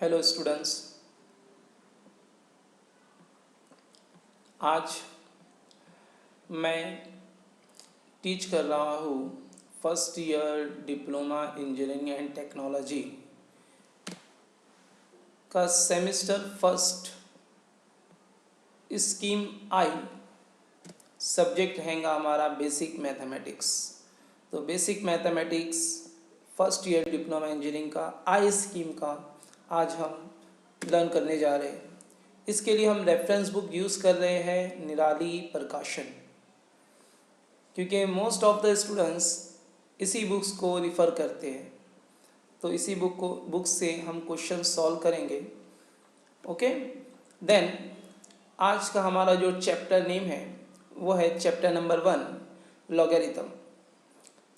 Hello students. आज मैं teach कर रहा हूँ first year diploma engineering and technology का सेमेस्टर फर्स्ट स्कीम आई। सब्जेक्ट हैगा हमारा बेसिक मैथमेटिक्स। तो basic mathematics first year diploma engineering का आई स्कीम का आज हम लर्न करने जा रहे हैं। इसके लिए हम रेफरेंस बुक यूज़ कर रहे हैं निराली प्रकाशन, क्योंकि मोस्ट ऑफ द स्टूडेंट्स इसी बुक्स को रिफ़र करते हैं। तो इसी बुक से हम क्वेश्चन सॉल्व करेंगे। ओके, देन आज का हमारा जो चैप्टर नेम है वो है चैप्टर नंबर 1 लॉगरिथम।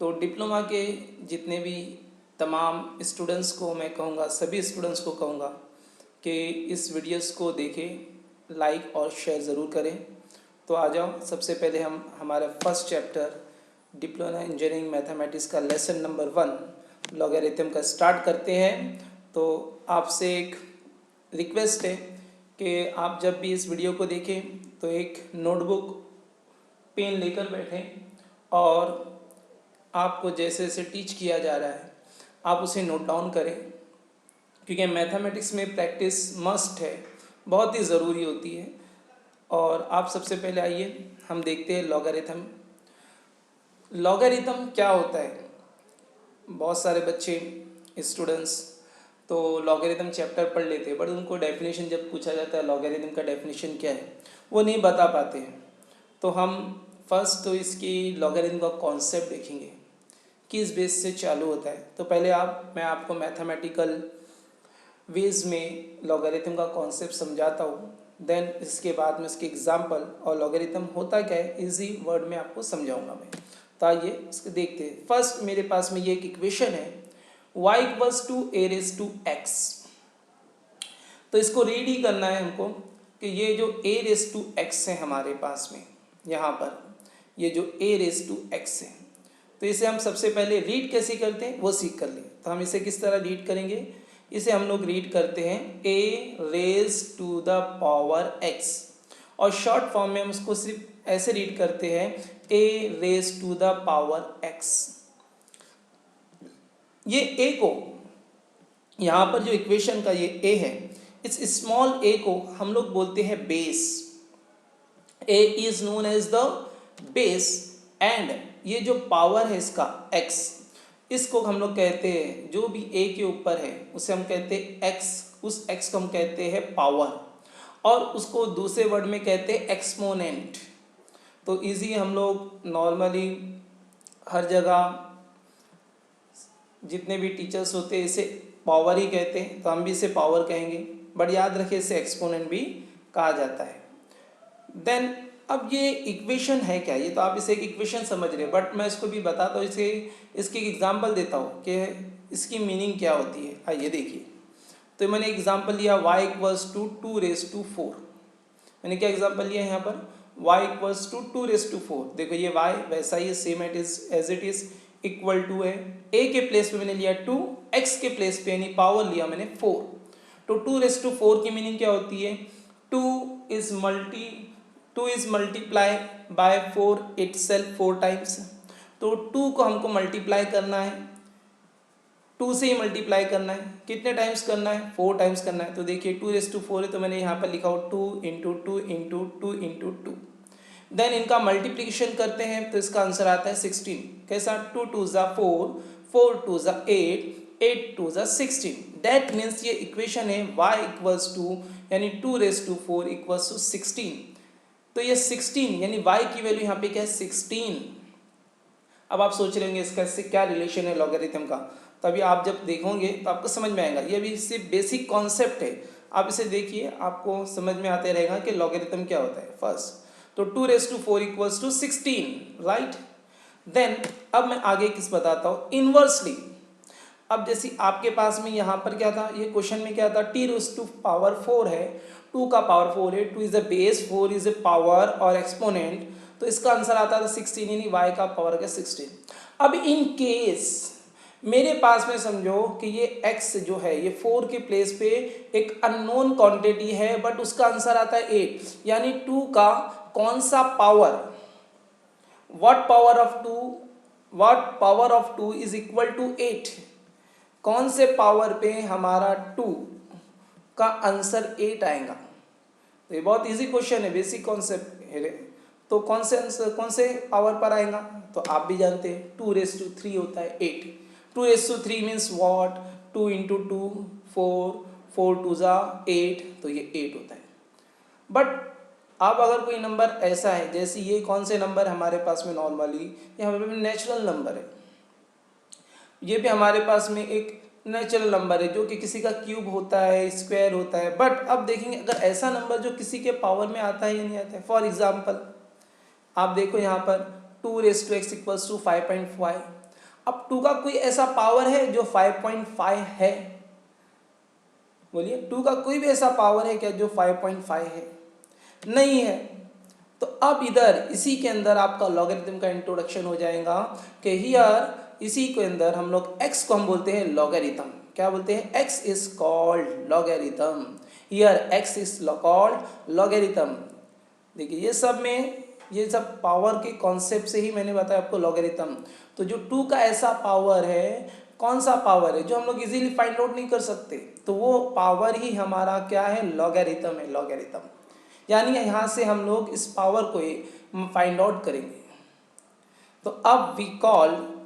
तो डिप्लोमा के जितने भी तमाम स्टूडेंट्स को मैं कहूँगा, सभी स्टूडेंट्स को कहूँगा कि इस वीडियोस को देखें, लाइक और शेयर ज़रूर करें। तो आ जाओ, सबसे पहले हम हमारा first chapter diploma engineering mathematics का लेसन नंबर 1 लॉगरिथम का स्टार्ट करते हैं। तो आपसे एक रिक्वेस्ट है कि आप जब भी इस वीडियो को देखें तो एक नोटबुक पेन लेकर बैठें और आपको जैसे जैसे टीच किया जा रहा है आप उसे नोट डाउन करें, क्योंकि मैथमेटिक्स में प्रैक्टिस मस्ट है, बहुत ही ज़रूरी होती है। और आप सबसे पहले आइए हम देखते हैं लॉगरिथम। लॉगरिथम क्या होता है? बहुत सारे बच्चे स्टूडेंट्स तो लॉगरिथम चैप्टर पढ़ लेते हैं, बट उनको डेफिनेशन जब पूछा जाता है लॉगरिथम का डेफिनेशन क्या है वो नहीं बता पाते हैं। तो हम फर्स्ट तो इसकी लॉगरिथम का कॉन्सेप्ट देखेंगे, किस बेस से चालू होता है। तो पहले मैं आपको मैथमेटिकल वेज में लॉगरिथम का कॉन्सेप्ट समझाता हूँ, देन इसके बाद में इसके एग्जाम्पल और लॉगरिथम होता क्या है इजी वर्ड में आपको समझाऊंगा मैं। तो आइए इसको देखते हैं। फर्स्ट मेरे पास में ये एक इक्वेशन है y equals to a raise to x। तो इसको रीड ही करना है हमको कि ये जो a रेज टू x है हमारे पास में, यहाँ पर ये जो a रेज टू x है, तो इसे हम सबसे पहले रीड कैसे करते हैं वो सीख कर लें। तो हम इसे किस तरह रीड करेंगे? इसे हम लोग रीड करते हैं a raise to the power x, और शॉर्ट फॉर्म में हम उसको सिर्फ ऐसे रीड करते हैं a raise to the power x। ये a को, यहाँ पर जो इक्वेशन का ये a है, इस स्मॉल a को हम लोग बोलते हैं base. a is known as the base, and ये जो पावर है इसका x, इसको हम लोग कहते हैं, जो भी a के ऊपर है उसे हम कहते हैं x, उस x को हम कहते हैं पावर, और उसको दूसरे वर्ड में कहते हैं एक्सपोनेंट। तो इजी हम लोग नॉर्मली हर जगह जितने भी टीचर्स होते हैं इसे पावर ही कहते हैं, तो हम भी इसे पावर कहेंगे, बट याद रखिए इसे एक्सपोनेंट भी कहा जाता है। देन अब ये इक्वेशन है क्या? ये तो आप इसे एक इक्वेशन समझ रहे हैं, बट मैं इसको भी बताता हूँ, इसकी एक एग्जांपल देता हूँ कि इसकी मीनिंग क्या होती है। आइए देखिए, तो मैंने एग्जांपल लिया y equals to 2 raise to 4। मैंने क्या एग्जांपल लिया यहाँ पर? y equals to 2 raise to 4। देखो ये y वैसा ही same as it is equal to है, a के प्लेस पे मैंने लिया 2, x के प्लेस पे यानी पावर लिया मैंने 4। तो 2 रेज टू 4 की मीनिंग क्या होती है? 2 is multiply by 4 itself 4 times. तो 2 को हमको मल्टीप्लाई करना है, 2 से ही मल्टीप्लाई करना है। कितने टाइम्स करना है? 4 टाइम्स करना है। तो देखिए 2 रेज टू 4 है, तो मैंने यहाँ पर लिखा हो 2 इंटू 2 इंटू 2 इंटू 2। देन इनका मल्टीप्लिकेशन करते हैं तो इसका आंसर आता है 16। कैसा? 2 2 ज़ा 4, 4 2 ज़ा 8, 8 2 ज़ा 16। दैट मीन्स ये इक्वेशन है y इक्वल्स टू यानी 2 रेज टू 4 इक्वल्स टू 16। तो ये 16 यानी y की वैल्यू यहाँ पे क्या है? 16। अब आप सोच रहे होंगे इसका इससे क्या रिलेशन है लॉगरिथम का? तो अभी आप जब देखोगे तो आपको समझ में आएगा। ये भी सिर्फ बेसिक कॉन्सेप्ट है, आप इसे देखिए आपको समझ में आते रहेगा कि लॉगरिथम क्या होता है। फर्स्ट तो 2 raise to 4 equals to 16, right. Then अब मैं आगे किस बताता हूँ, इनवर्सली। अब जैसे आपके पास में यहाँ पर क्या था, ये क्वेश्चन में क्या था, t रेज टू पावर 4 है, 2 का पावर 4 है, 2 is a base, 4 is a power और एक्सपोनेंट, तो इसका आंसर आता था 16 यानी y का पावर का 16। अब इन केस मेरे पास में समझो कि ये x जो है ये 4 के प्लेस पे एक अननोन क्वांटिटी है, बट उसका आंसर आता है 8, यानी 2 का कौन सा power, what power of 2 is equal to 8, कौन से पावर पे हमारा 2 का आंसर 8 आएगा। तो ये बहुत इजी क्वेश्चन है, बेसिक कॉन्सेप्ट है। तो कौन से आंसर कौन से पावर पर आएगा, तो आप भी जानते हैं 2�3 होता है 8। 2�3 मीन्स व्हाट, 2 इंटू 2 4, 4 2 जा 8, तो ये 8 होता है। बट अब अगर कोई नंबर ऐसा है, जैसे ये कौन से नंबर हमारे पास में नॉर्मली, ये हमारे पास नेचुरल नंबर है, ये भी हमारे पास में एक नेचुरल नंबर है जो कि किसी का क्यूब होता है, स्क्वायर होता है। बट अब देखेंगे अगर ऐसा नंबर जो किसी के पावर में आता है या नहीं आता है। फॉर एग्जाम्पल आप देखो यहाँ पर 2⁻x इक्वल्स टू 5.5। अब 2 का कोई ऐसा पावर है जो 5.5 है, बोलिए 2 का कोई भी ऐसा पावर है क्या जो 5.5 है, नहीं है। तो अब इधर इसी के अंदर आपका लॉगरिथम का इंट्रोडक्शन हो जाएगा कि हियर इसी के अंदर हम लोग x को हम बोलते हैं लॉगरिथम। क्या बोलते हैं, x is called logarithm, here x is called logarithm. देखिए ये सब पावर के कॉन्सेप्ट से ही मैंने बताया आपको लॉगरिथम। तो जो 2 का ऐसा पावर है, कौन सा पावर है जो हम लोग इजीली फाइंड आउट नहीं कर सकते, तो वो पावर ही हमारा क्या है, लॉगरिथम है, लॉगरिथम। यानी यहाँ से हम लोग इस पावर को फाइंड आउट करेंगे। तो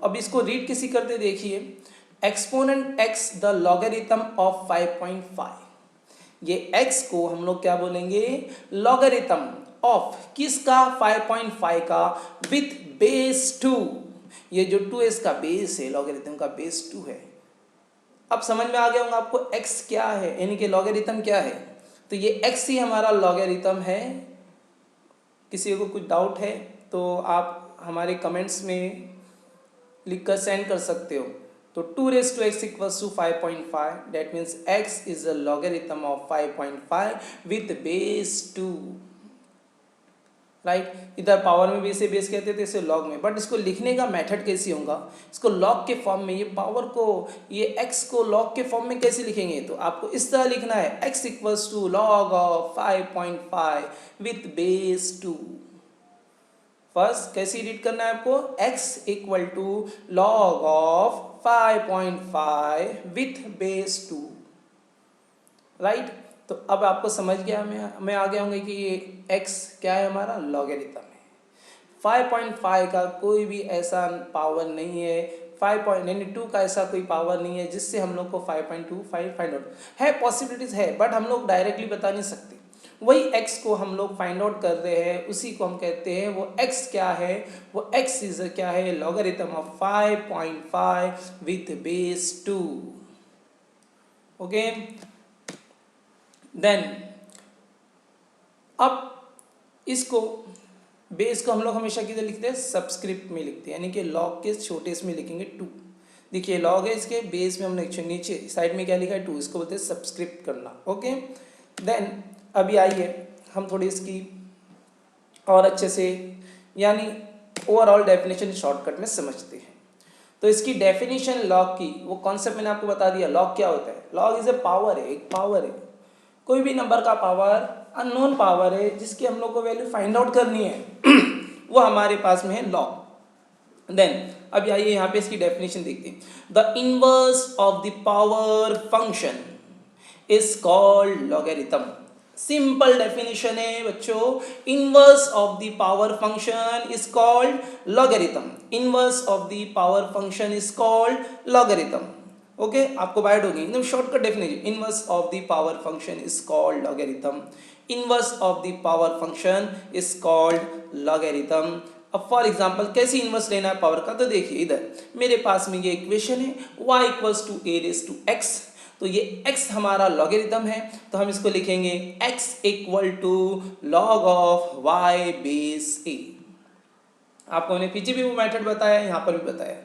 अब इसको रीड किसी करते देखिए, exponent x the logarithm of 5.5। ये x को हम लोग क्या बोलेंगे, लॉगरिथम ऑफ किसका, 5.5 का, विथ बेस 2। ये जो 2s का बेस है, लॉगरिथम का बेस 2 है। अब समझ में आ गया होगा आपको x क्या है, यानी कि लॉगरिथम क्या है। तो ये x ही हमारा लॉगरिथम है। किसी को कुछ डाउट है तो आप हमारे कमेंट्स में लिखकर सेंड कर सकते हो। तो 2⁻x equals to 5.5, that means x is a logarithm of 5.5 with base 2, right. इधर पावर में भी इसे बेस कहते थे, इसे लॉग में। बट इसको लिखने का मेथड कैसे होगा, इसको लॉग के फॉर्म में, ये पावर को, ये x को लॉग के फॉर्म में कैसे लिखेंगे, तो आपको इस तरह लिखना है, x equals to log of 5.5 with base 2। First कैसे रीड करना है आपको, x equal to log of 5.5 with base 2, right. तो अब आपको समझ गया, मैं आ गया होंगे कि ये x क्या है, हमारा लॉगरिथम है। 5.5 का कोई भी ऐसा पावर नहीं है, 5.2 का ऐसा कोई पावर नहीं है जिससे हम लोग को 5.25 फाइंड आउट है। पॉसिबिलिटीज है बट हम लोग डायरेक्टली बता नहीं सकते। वही x को हम लोग फाइंड आउट कर रहे हैं, उसी को हम कहते हैं, वो x क्या है, वो x इज क्या है, logarithm of 5.5 with base 2। Okay, then अब इसको बेस को हम लोग हमेशा किधर लिखते हैं, सबस्क्रिप्ट में लिखते हैं, यानी कि लॉग के छोटे इसमें लिखेंगे 2। देखिए लॉग है, इसके बेस में हमने नीचे साइड में क्या लिखा है 2, इसको बोलते हैं सबस्क्रिप्ट करना। ओके, देन अभी आइए हम थोड़ी इसकी और अच्छे से, यानी ओवरऑल डेफिनेशन शॉर्टकट में समझते हैं। तो इसकी डेफिनेशन लॉग की, वो कॉन्सेप्ट मैंने आपको बता दिया। लॉग क्या होता है, लॉग इज ए पावर है, एक पावर है, कोई भी नंबर का पावर, अननोन पावर है जिसकी हम लोग को वैल्यू फाइंड आउट करनी है वो हमारे पास में है लॉग। देन अब आइए यहाँ पे इसकी डेफिनेशन देखते हैं। The inverse of the power function is called logarithm. Simple definition है बच्चों, inverse of the power function is called logarithm. Inverse of the power function is called logarithm. Okay, आपको बाइट होगी, एकदम shortcut definition. Inverse of the power function is called logarithm. Inverse of the power function is called logarithm. अब for example कैसे inverse लेना है power का, तो देखिए इधर मेरे पास में ये इक्वेशन है y equals to a raise to x। तो ये x हमारा लॉगरिथम है, तो हम इसको लिखेंगे x equal to log of y base a। आपको मैंने पीछे भी वो मेथड बताया, यहाँ पर भी बताया।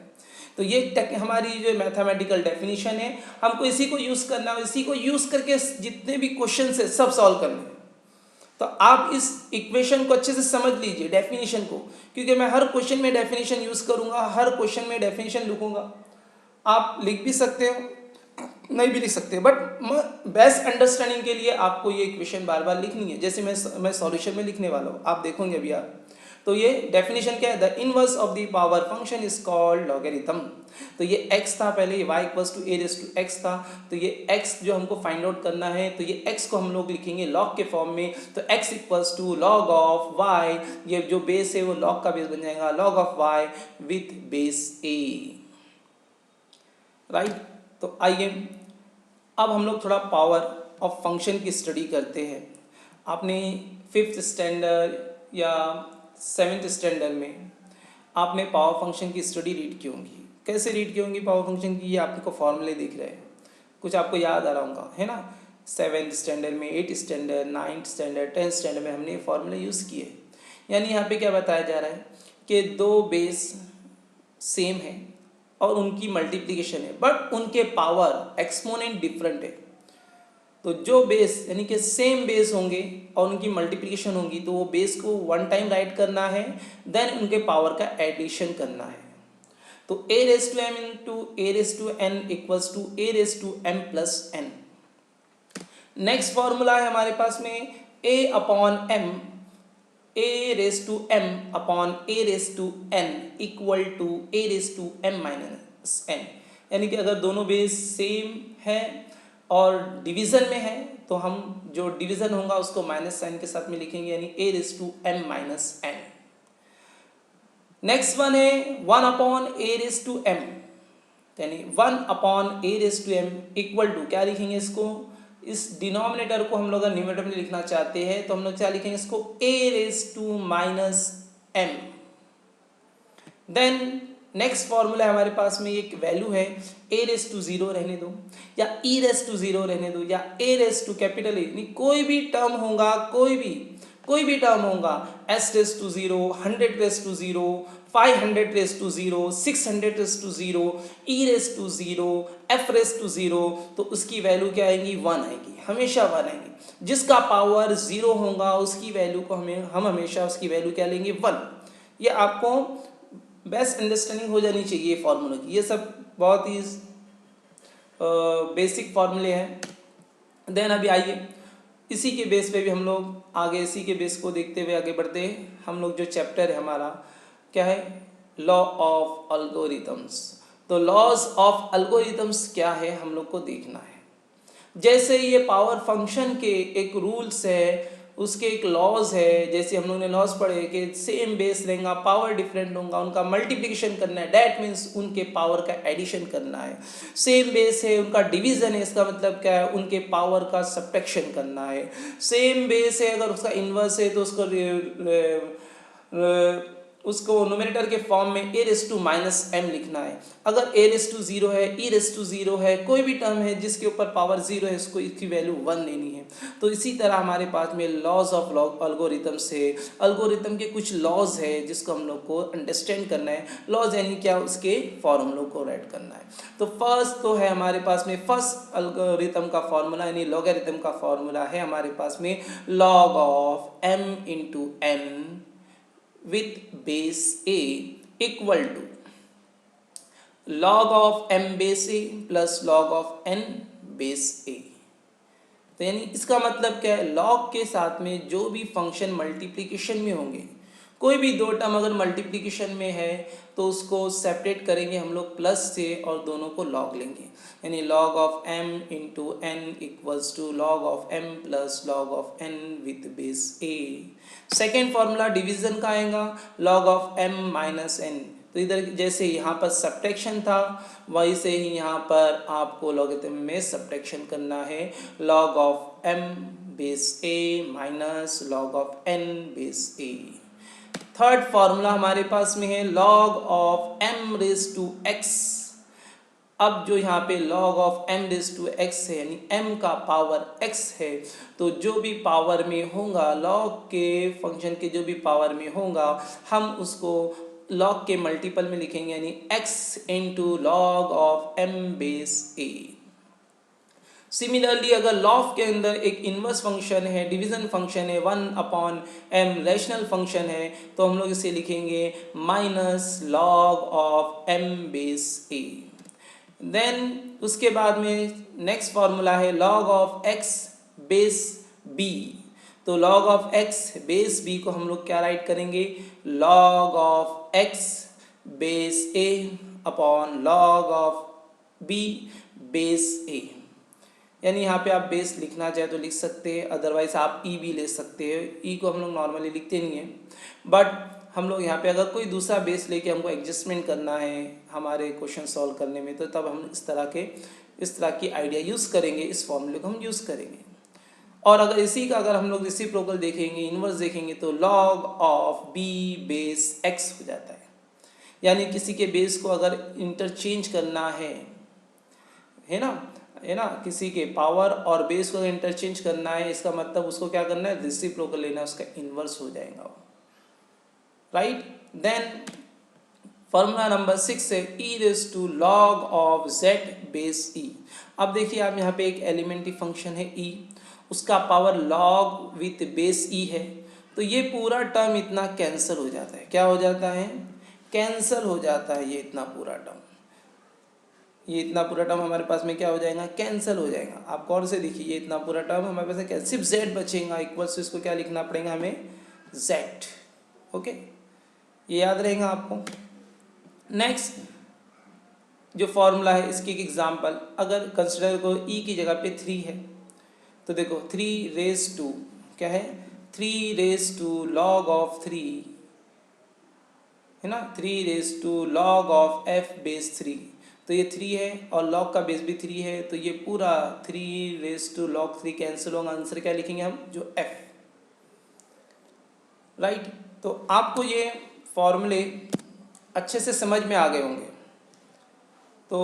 तो ये हमारी जो मैथमेटिकल डेफिनेशन है, हमको इसी को यूज़ करना है, इसी को यूज़ करके जितने भी क्वेश्चन है सब सॉल्व करने हैं। तो आप इस इक्वेशन को अच्छे से समझ लीजिए, डेफिनेशन को, क्योंकि मैं हर क्वेश्चन में डेफिनेशन यूज़ करूँगा, हर क्वेश्चन में डेफिनेशन लिखूँगा। आप लिख भी सकते हो, नहीं भी लिख सकते, बट बेस्ट अंडरस्टैंडिंग के लिए आपको ये इक्वेशन बार बार लिखनी है। जैसे मैं सॉल्यूशन में लिखने वाला हूँ, आप देखोगे अभी आप। तो ये डेफिनेशन क्या है, the inverse of the power function is called logarithm. तो ये x था पहले, ये y equals to a raise to x था। तो ये x जो हमको फाइंड आउट करना है, तो ये x को हम लोग लिखेंगे लॉग के फॉर्म में। तो x equals to log of y, ये जो बेस है वो लॉग का बेस बन जाएगा, log of y with base a, right. तो आइए अब हम लोग थोड़ा पावर ऑफ फंक्शन की स्टडी करते हैं। आपने 5th स्टैंडर्ड या 7th स्टैंडर्ड में आपने पावर फंक्शन की स्टडी रीड की होंगी। कैसे रीड की होंगी पावर फंक्शन की, ये आपको फॉर्मूले दिख रहे हैं, कुछ आपको याद आ रहा होगा, है ना। 7th स्टैंडर्ड में, 8th standard, 9th standard, 10th standard में हमने ये फॉर्मूले यूज़ किए। यानी यहाँ पे क्या बताया जा रहा है कि दो बेस सेम है और उनकी मल्टीप्लिकेशन है, बट उनके पावर एक्सपोनेंट डिफरेंट है। तो जो बेस यानी कि सेम बेस होंगे और उनकी मल्टीप्लिकेशन होगी, तो वो बेस को वन टाइम राइट करना है, देन उनके पावर का एडिशन करना है। तो a raise to m into a raise to n equals to a raise to m plus n। Next formula है हमारे पास में a upon m, a raise to m upon a raise to n equal to a raise to m minus n। यानी कि अगर दोनों base same है और डिवीज़न में है, तो हम जो डिवीज़न होगा उसको माइनस साइन के साथ में लिखेंगे, यानी a raise to m minus n। Next one है 1 upon a raise to m, यानी 1 upon a raise to m equal to क्या लिखेंगे इसको, इस डिनोमिनेटर को हम लोग अगर न्यूमरेटर में लिखना चाहते हैं तो हम लोग क्या लिखेंगे इसको, a raise to minus m। Then next formula हमारे पास में एक वैल्यू है, a रेज़ टू 0 रहने दो या e रेज़ टू 0 रहने दो या a raise to capital A, कोई भी टर्म होगा, कोई भी टर्म होगा, s raise to 0, 100 raise to 0, 500 raise to 0, 600 raise to 0, e raise to 0, f raise to 0, तो उसकी वैल्यू क्या आएगी, 1 आएगी, हमेशा 1 आएगी। जिसका पावर 0 होगा उसकी वैल्यू को हम हमेशा उसकी वैल्यू क्या लेंगे, 1। ये आपको बेस्ट अंडरस्टैंडिंग हो जानी चाहिए फॉर्मूले की। ये सब बहुत ही बेसिक फॉर्मूले हैं। देन अभी आइए इसी के बेस पे भी हम लोग आगे, इसी के बेस को देखते हुए आगे बढ़ते हैं। हम लोग जो चैप्टर है हमारा क्या है, लॉ ऑफ अल्गोरिथम्स। तो लॉज ऑफ अल्गोरिथम्स क्या है हम लोग को देखना है। जैसे ये पावर फंक्शन के एक रूल्स है, उसके एक लॉज है। जैसे हम लोगों ने लॉज पढ़े कि सेम बेस रहेगा, पावर डिफरेंट होगा, उनका मल्टीप्लिकेशन करना है, डैट मीन्स उनके पावर का एडिशन करना है। सेम बेस है, उनका डिवीजन है, इसका मतलब क्या है, उनके पावर का सब्ट्रैक्शन करना है। सेम बेस है, अगर उसका इन्वर्स है तो उसको न्यूमरेटर के फॉर्म में a raise to minus m लिखना है। अगर a रेज़ टू 0 है, e रेज़ टू 0 है, कोई भी टर्म है जिसके ऊपर पावर 0 है, उसको इसकी वैल्यू 1 लेनी है। तो इसी तरह हमारे पास में लॉज ऑफ अल्गोरिथम से, अल्गोरिथम के कुछ लॉज है जिसको हम लोग को अंडरस्टैंड करना है। लॉज यानी क्या, उसके फॉर्मूलों को राइट करना है। तो फर्स्ट तो है हमारे पास में, फर्स्ट अल्गोरिथम का फॉर्मूला यानी लॉगरिथम का फॉर्मूला है हमारे पास में log of m into n with base a equal to log of m base a plus log of n base a। तो यानी इसका मतलब क्या है, log के साथ में जो भी फंक्शन मल्टीप्लिकेशन में होंगे, कोई भी दो टर्म अगर मल्टीप्लिकेशन में है तो उसको सेपरेट करेंगे हम लोग प्लस से और दोनों को लॉग लेंगे। यानी log of m into n equals to log of m plus log of n with base a। Second formula division का आएगा, log of m minus n। तो इधर जैसे यहाँ पर सब्ट्रैक्शन था, वही से ही यहाँ पर आपको लॉगरिथम में सब्ट्रैक्शन करना है, log of m base a minus log of n base a। Third formula हमारे पास में है log of m raise to x। अब जो यहाँ पे log of m raise to x है, यानी m का पावर x है, तो जो भी पावर में होगा, log के फंक्शन के जो भी पावर में होगा, हम उसको log के मल्टीपल में लिखेंगे, यानी x into log of m base a। Similarly अगर लॉग के अंदर एक इन्वर्स फंक्शन है, डिवीजन फंक्शन है, 1 अपॉन m रैशनल फंक्शन है, तो हम लोग इसे लिखेंगे minus log of m base a। Then उसके बाद में नेक्स्ट फॉर्मूला है log of x base b। तो log of x base b को हम लोग क्या राइट करेंगे, log of x base a upon log of b base a। यानी यहाँ पे आप बेस लिखना चाहे तो लिख सकते हैं, अदरवाइज आप ई भी ले सकते हैं। ई को हम लोग नॉर्मली लिखते नहीं हैं, बट हम लोग यहाँ पे अगर कोई दूसरा बेस लेके हमको एडजस्टमेंट करना है हमारे क्वेश्चन सॉल्व करने में, तो तब हम इस तरह की आइडिया यूज़ करेंगे, इस फॉर्मूले को हम यूज़ करेंगे। और अगर इसी का अगर हम लोग रेसिप्रोकल देखेंगे, इन्वर्स देखेंगे, तो log of b base x हो जाता है। यानी किसी के बेस को अगर इंटरचेंज करना है ना, किसी के पावर और बेस को इंटरचेंज करना है, इसका मतलब उसको क्या करना है, रेसिप्रोकल लेना है, उसका इन्वर्स हो जाएगा, राइट। देन फॉर्मूला नंबर 6 है e log of z base e। अब देखिए आप यहाँ पे एक एलिमेंट्री फंक्शन है e, उसका power log with base e है, तो ये पूरा टर्म इतना कैंसिल हो जाता है। क्या हो जाता है, कैंसिल हो जाता है ये इतना पूरा टर्म। ये इतना पूरा टर्म हमारे पास में क्या हो जाएगा, कैंसिल हो जाएगा। आप गौर से देखिए, ये इतना पूरा टर्म हमारे पास क्या, सिर्फ z बचेगा, इक्वल्स इसको क्या लिखना पड़ेगा हमें, z। ओके, ये याद रहेगा आपको। नेक्स्ट जो फॉर्मूला है, इसकी एक एग्जांपल, अगर कंसिडर को e की जगह पे 3 है, तो देखो 3 रेज टू क्या है, 3 रेज टू log ऑफ 3 है ना, 3 raise to log of f base 3। तो ये 3 है और log का बेस भी 3 है, तो ये पूरा 3 रेज टू log 3 कैंसिल होगा। आंसर क्या लिखेंगे हम, जो f, राइट। तो आपको ये फॉर्मूले अच्छे से समझ में आ गए होंगे। तो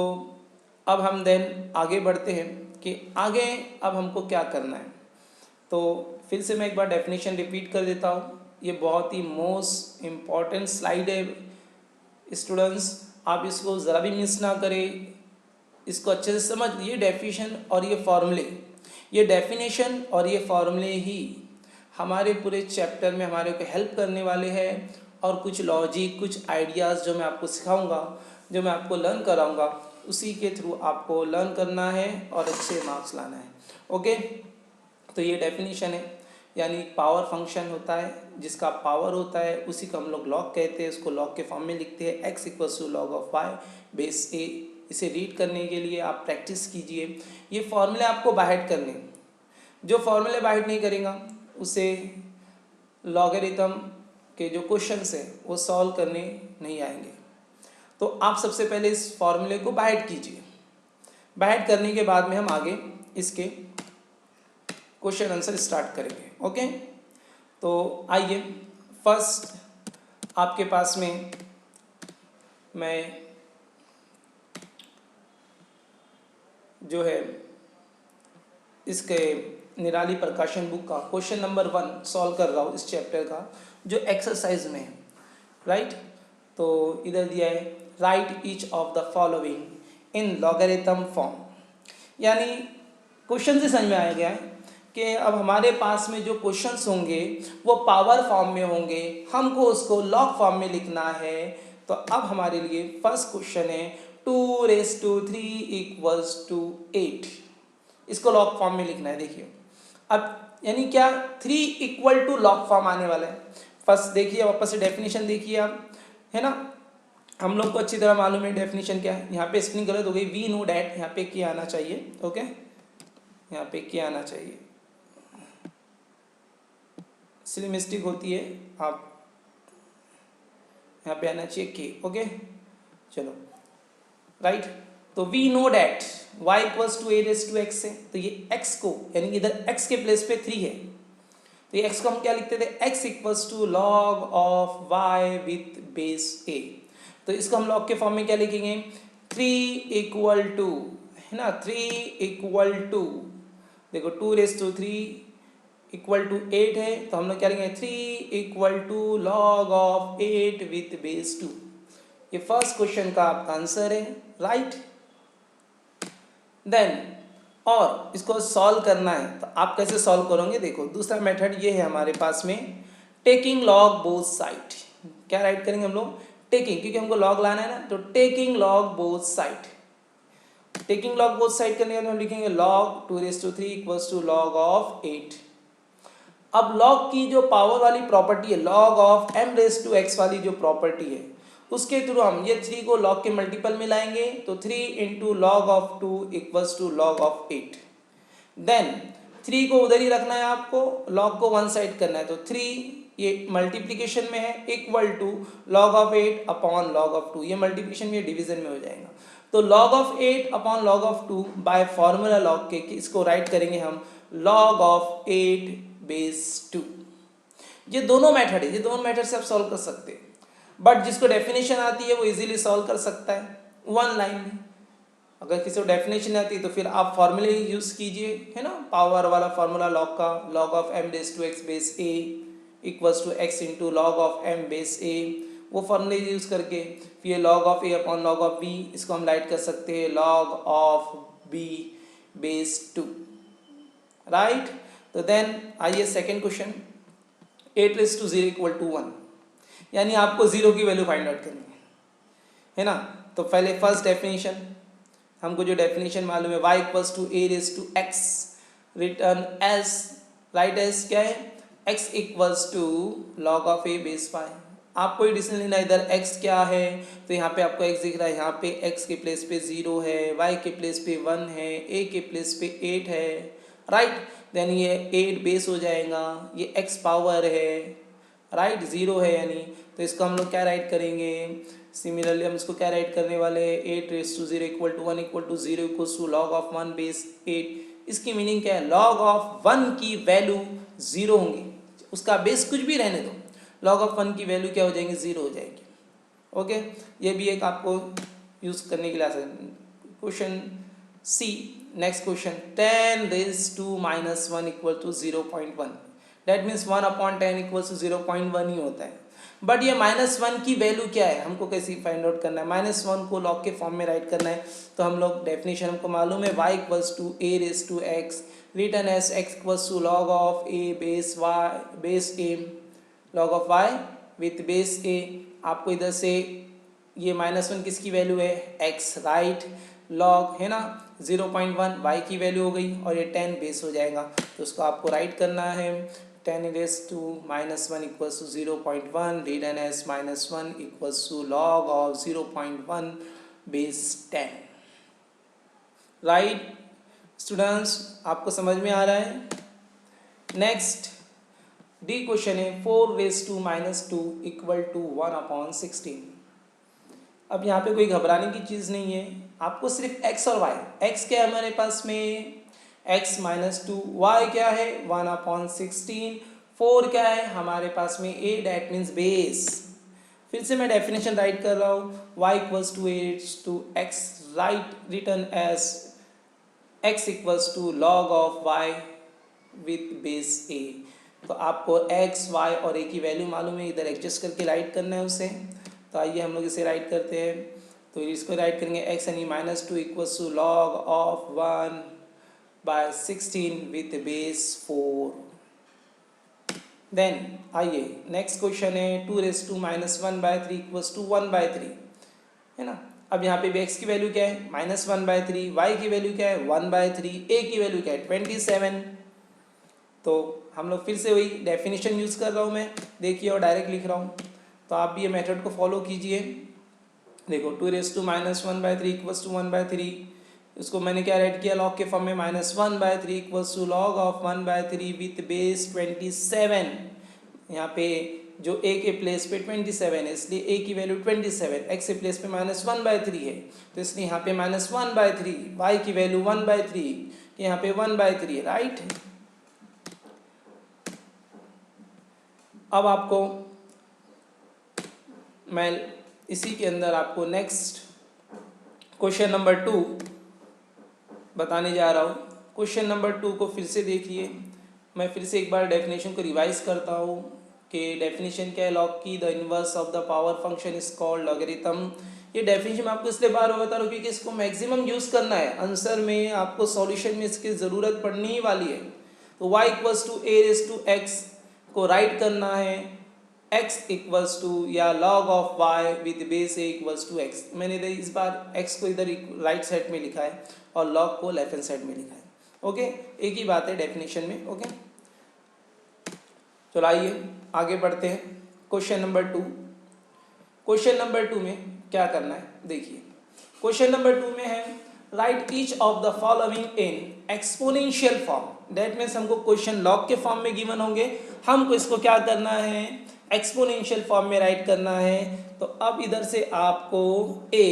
अब हम देन आगे बढ़ते हैं कि आगे अब हमको क्या करना है। तो फिर से मैं एक बार डेफिनेशन रिपीट कर देता हूँ। ये बहुत ही मोस्ट इम्पॉर्टेंट स्लाइड है स्टूडेंट्स, आप इसको ज़रा भी मिस ना करें, इसको अच्छे से समझ। ये डेफिनेशन और ये फॉर्मूले, ये डेफिनेशन और ये फॉर्मूले ही हमारे पूरे चैप्टर में हमारे को हेल्प करने वाले हैं। और कुछ लॉजिक, कुछ आइडियाज़ जो मैं आपको सिखाऊंगा, जो मैं आपको लर्न कराऊंगा, उसी के थ्रू आपको लर्न करना है और अच्छे मार्क्स लाना है। ओके, तो ये डेफिनेशन है, यानी पावर फंक्शन होता है, जिसका पावर होता है उसी को हम लोग लॉग कहते हैं। उसको लॉग के फॉर्म में लिखते हैं, x equals to log of y base a। इसे रीड करने के लिए आप प्रैक्टिस कीजिए। ये फॉर्मूले आपको बाइट करने, जो फॉर्मूले बाइट नहीं करेगा उसे लॉगरिथम के जो क्वेश्चंस हैं वो सॉल्व करने नहीं आएंगे। तो आप सबसे पहले इस फॉर्मूले को बाइट कीजिए। बाइट करने के बाद में हम आगे इसके क्वेश्चन आंसर स्टार्ट करेंगे। ओके, तो आइए, फर्स्ट आपके पास में मैं जो है इसके निराली प्रकाशन बुक का क्वेश्चन नंबर 1 सॉल्व कर रहा हूँ, इस चैप्टर का जो एक्सरसाइज में है, राइट। तो इधर दिया है, right each of the following in logarithm form. यानी क्वेश्चन से समझ में आ गया है कि अब हमारे पास में जो क्वेश्चंस होंगे वो पावर फॉर्म में होंगे, हमको उसको लॉग फॉर्म में लिखना है। तो अब हमारे लिए फर्स्ट क्वेश्चन है 2 रेज़ टू 3 इक्वल्स टू 8, इसको लॉग फॉर्म में लिखना है। देखिए अब यानी क्या, 3 इक्वल टू लॉग फॉर्म आने वाला है। फर्स्ट देखिए, वापस से डेफिनेशन देखिए आप, है ना, हम लोग को अच्छी तरह मालूम है डेफिनेशन क्या है। यहाँ पे स्पेलिंग गलत हो गई, वी नो डैट, यहाँ पे क्या आना चाहिए, ओके, यहाँ पे क्या आना चाहिए, इसलिए मिस्टेक होती है, आप यहाँ पे आना चाहिए के। ओके, चलो, राइट। तो we know that y equals to a raise to x है, तो ये x को, यानी इधर x के प्लेस पे 3 है, तो ये x को हम क्या लिखते थे, x equals to log of y with base a। तो इसको हम लॉग के फॉर्म में क्या लिखेंगे, 3 इक्वल टू, है ना, 3 इक्वल टू, देखो 2 रेज़ टू 3 इक्वल टू 8 है, तो हम लोग क्या लिखेंगे, 3 equal to log of 8 with base 2। ये फर्स्ट क्वेश्चन का आपका आंसर है, राइट। देन और इसको सॉल्व करना है, तो आप कैसे सॉल्व करोगे, देखो दूसरा मेथड ये है हमारे पास में, टेकिंग लॉग बोथ साइड। क्या राइट करेंगे हम लोग, टेकिंग, क्योंकि हमको लॉग लाना है ना, तो taking log both side. Taking log both side करने के बाद हम लिखेंगे log 2⁻³ equals to log of 8। अब लॉग की जो पावर वाली प्रॉपर्टी है, लॉग ऑफ m⁻x वाली जो प्रॉपर्टी है, उसके थ्रू हम ये 3 को लॉग के मल्टीपल में लाएंगे, तो 3 into log of 2 equals to log of 8। Then 3 को उधर ही रखना है आपको, लॉग को वन साइड करना है, तो 3 ये मल्टीप्लिकेशन में है equal to log of 8 upon log of 2, ये मल्टीप्लिकेशन में डिवीजन में हो जाएगा। तो log of 8 upon log of 2 by formula log के इसको राइट करेंगे हम लॉग ऑफ 8/2। ये दोनों मेथड है, ये दोनों मेथड से आप सॉल्व कर सकते हैं, बट जिसको डेफिनेशन आती है वो इजीली सॉल्व कर सकता है वन लाइन में। अगर किसी को डेफिनेशन आती है तो फिर आप फॉर्मूले यूज़ कीजिए, है ना, पावर वाला फॉर्मूला लॉग का, log of m⁻x base a equals to x into log of m base a, वो फॉर्मूले यूज़ करके फिर log of a upon log of b, इसको हम राइट कर सकते हैं लॉग ऑफ b/2, राइट। तो देन आइए सेकेंड क्वेश्चन, 8⁻0 इक्वल टू 1, यानी आपको 0 की वैल्यू फाइंड आउट करनी है ना। तो पहले फर्स्ट डेफिनेशन, हमको जो डेफिनेशन मालूम है y equals to a⁻x written as, write as क्या है, x equals to log of a base 5। आपको ये डिसीजन लेना, इधर x क्या है, तो यहाँ पे आपको x दिख रहा है, यहाँ पे x के प्लेस पे 0 है, y के प्लेस पे 1 है, a के प्लेस पे 8 है, राइट। देन ये 8 बेस हो जाएगा, ये x पावर है, राइट, 0 है यानी, तो इसको हम लोग क्या राइट करेंगे, सिमिलरली हम इसको क्या राइट करने वाले हैं, 8⁻0 equal to 1 equal to 0 equal to log of 1 base 8। इसकी मीनिंग क्या है, लॉग ऑफ 1 की वैल्यू 0 होंगी, उसका बेस कुछ भी रहने दो, लॉग ऑफ 1 की वैल्यू क्या हो जाएंगी, 0 हो जाएगी। ओके, ये भी एक आपको यूज़ करने के लिए आ सकता है। Question C, next question, 10⁻⁻1 equal to 0.1, that means 1/10 equal to 0.1 ही होता है। बट ये -1 की वैल्यू क्या है, हमको कैसे फाइंड आउट करना है, -1 को लॉग के फॉर्म में राइट करना है। तो हम लोग डेफिनेशन हमको मालूम है, y equals to a⁻x written as x equals to log of a base y base a, log of y with base a। आपको इधर से ये -1 किसकी वैल्यू है, x, राइट, लॉग है ना 0.1 y की वैल्यू हो गई, और ये 10 बेस हो जाएगा, तो उसको आपको राइट करना है 10⁻⁻1 equals to 0.1 written as -1 equals to log of 0.1 base 10, right. Students आपको समझ में आ रहा है। नेक्स्ट डी क्वेश्चन है 4⁻2 इक्वल टू 1/16। अब यहाँ पे कोई घबराने की चीज़ नहीं है, आपको सिर्फ x और y, x क्या है हमारे पास में x-2, y क्या है 1/16, 4 क्या है हमारे पास में a, डैट मीन्स बेस। फिर से मैं डेफिनेशन राइट कर रहा हूँ, y equals to a⁻x right written as x equals to log of y with base a। तो आपको x, y और a की वैल्यू मालूम है, इधर एडजस्ट करके राइट करना है उसे। तो आइए हम लोग इसे राइट करते हैं, तो इसको राइट करेंगे x यानी -2 equals to log of 1/16 with base 4। Then आइए नेक्स्ट क्वेश्चन है 2⁻1/3 इक्वल्स टू 1/3, है ना। अब यहाँ पे भी x की वैल्यू क्या है -1/3, y की वैल्यू क्या है 1/3, a की वैल्यू क्या है 27। तो हम लोग फिर से वही डेफिनेशन यूज़ कर रहा हूँ मैं, देखिए, और डायरेक्ट लिख रहा हूँ, तो आप भी ये मेथड को फॉलो कीजिए। देखो 2⁻1/3 इक्वल्स टू 1/3, उसको मैंने क्या राइट किया लॉग के फॉर्म में, -1/3 equals to log of 1/3 with base 27। यहाँ पे जो a के प्लेस पे 27 है, इसलिए a की वैल्यू 27, x के प्लेस पे -1/3 है, तो इसलिए यहाँ पे -1/3, y की वैल्यू 1/3, यहाँ पे 1/3 है, राइट। अब आपको मैं इसी के अंदर आपको नेक्स्ट क्वेश्चन नंबर 2 बताने जा रहा हूँ। क्वेश्चन नंबर 2 को फिर से देखिए, मैं फिर से एक बार डेफिनेशन को रिवाइज करता हूँ कि डेफिनेशन क्या है लॉग की, the inverse of the power function is called logarithm. ये डेफिनेशन मैं आपको इसलिए बार बता रहा हूँ क्योंकि इसको मैक्सिमम यूज़ करना है आंसर में, आपको सॉल्यूशन में इसकी ज़रूरत पड़ने ही वाली है। तो y इक्वल्स टू a⁻x को राइट करना है x इक्वल्स टू या log of y with base a equals to x। मैंने इधर इस बार x को इधर राइट साइड में लिखा है और log को लेफ्ट हैंड साइड में लिखा है। ओके, एक ही बात है डेफिनेशन में। ओके, चलो आइए आगे बढ़ते हैं। Question number 2। क्वेश्चन नंबर 2 में क्या करना है देखिए। क्वेश्चन नंबर 2 में है right each of the following in exponential form. That means हमको क्वेश्चन लॉग के फॉर्म में गिवन होंगे, हमको इसको क्या करना है, एक्सपोनेंशियल फॉर्म में राइट करना है। तो अब इधर से आपको a,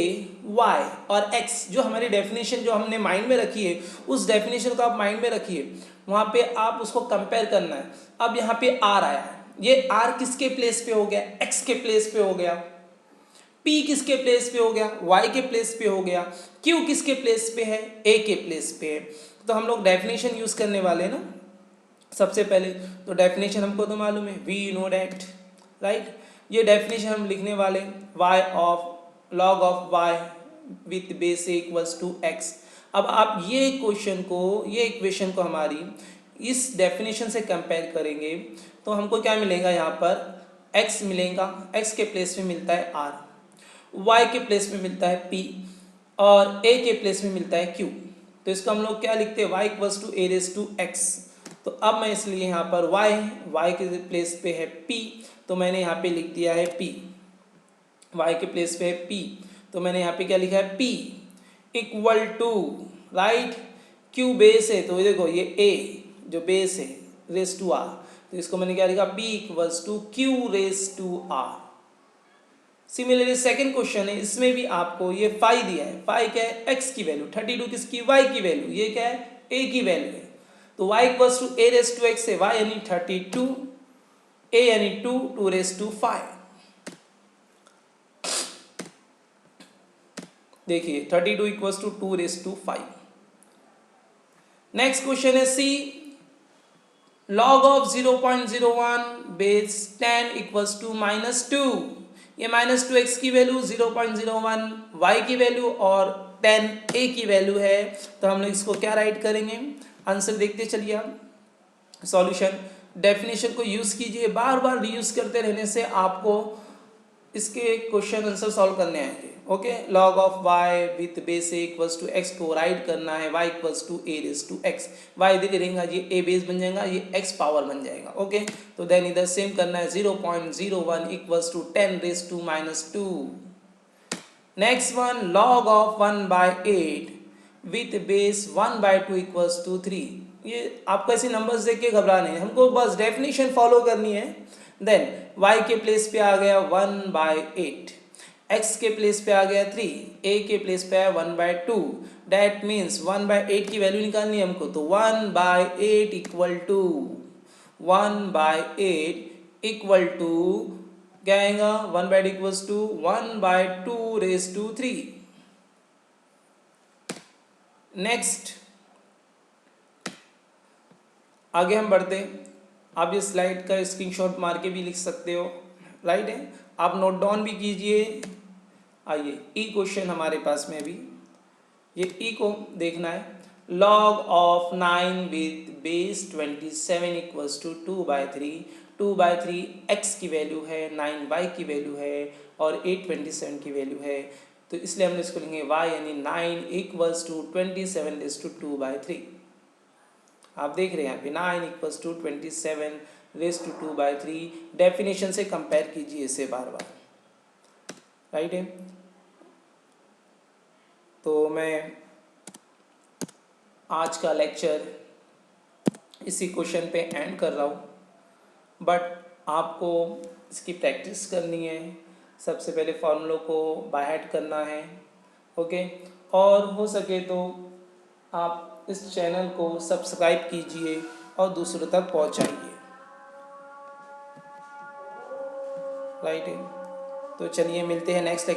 y और x जो हमारी डेफिनेशन जो हमने माइंड में रखी है उस डेफिनेशन को आप माइंड में रखिए, वहाँ पे आप उसको कंपेयर करना है। अब यहाँ पे r आया है, ये r किसके प्लेस पे हो गया, x के प्लेस पे हो गया, p किसके प्लेस पे हो गया, y के प्लेस पे हो गया, q किसके प्लेस पे है, a के प्लेस पे है। तो हम लोग डेफिनेशन यूज करने वाले हैं ना सबसे पहले। तो डेफिनेशन हमको तो मालूम है, वी नो डैट, राइट। ये डेफिनेशन हम लिखने वाले y of log of y with base a equals to x। अब आप ये क्वेश्चन को, ये इक्वेशन को हमारी इस डेफिनेशन से कंपेयर करेंगे तो हमको क्या मिलेगा, यहाँ पर x मिलेगा, x के प्लेस में मिलता है r, y के प्लेस में मिलता है p और a के प्लेस में मिलता है q। तो इसको हम लोग क्या लिखते हैं, y equals to a raise to x। तो अब मैं इसलिए यहाँ पर y के प्लेस पे है p, तो मैंने यहाँ पे लिख दिया है p, y के प्लेस पे है p, तो मैंने यहाँ पे क्या लिखा है, p equal to, right, q base है, तो ये देखो ये a जो बेस है रेस टू r, तो इसको मैंने क्या लिखा, p equals to q raise to r। Similarly second question है, इसमें भी आपको ये फाई दिया है, फाई क्या है, x की वैल्यू, 32 किसकी, y की वैल्यू, ये क्या है, a की वैल्यू है। तो y equals to a raise to x है, y यानी 32, a यानी 2, 2 रेस टू 5। देखिए 32 equals to 2 raise to 5। Next question है C, log of 0.01 base 10 equals to -2। ये -2x की वैल्यू, 0.01 y की वैल्यू और 10 a की वैल्यू है। तो हम लोग इसको क्या राइट करेंगे, आंसर देखते चलिए आप। सॉल्यूशन, डेफिनेशन को यूज कीजिए, बार बार रीयूज करते रहने से आपको इसके क्वेश्चन आंसर सॉल्व करने आएंगे। Okay, log of y with base a equals to x को राइट करना है, y equals to a raise to x, y इधर रहेगा, ये a बेस बन जाएगा, ये x पावर बन जाएगा। ओके, तो देन इधर सेम करना है, 0.01 equals to 10 raise to -2। Next one, log of 1/8 with base 1/2 equals to 3। ये आपको ऐसे नंबर्स देख के घबराने हैं, हमको बस डेफिनेशन फॉलो करनी है। देन y के प्लेस पे आ गया 1/8, x के प्लेस पे आ गया 3, a के प्लेस पे आया 1/2। डैट मीन्स 1/8 की वैल्यू निकालनी है हमको, तो 1/8 इक्वल टू 1/8 इक्वल टू क्या आएगा, 1/8 equals to 1/2 raise to 3। Next आगे हम बढ़ते हैं। आप इस स्लाइड का स्क्रीनशॉट मार के भी लिख सकते हो, राइट है, आप नोट डाउन भी कीजिए। आइए ई क्वेश्चन हमारे पास में अभी, ये ई को देखना है, log of 9 with base 27 equals to 2/3। 2/3 x की वैल्यू है, 9 y की वैल्यू है और 8 27 की वैल्यू है। तो इसलिए हम इसको लेंगे y यानी 9 इक्वल्स टू 27 रेस टू 2/3। आप देख रहे हैं यहाँ पे 9 equals to 27 raise to 2/3। Definition से कंपेयर कीजिए इसे बार बार, राइट है। तो मैं आज का लेक्चर इसी क्वेश्चन पे एंड कर रहा हूँ, बट आपको इसकी प्रैक्टिस करनी है। सबसे पहले फॉर्मूलों को बाय हार्ट करना है, ओके। और हो सके तो आप इस चैनल को सब्सक्राइब कीजिए और दूसरों तक पहुंचाइए, राइट है। तो चलिए मिलते हैं नेक्स्ट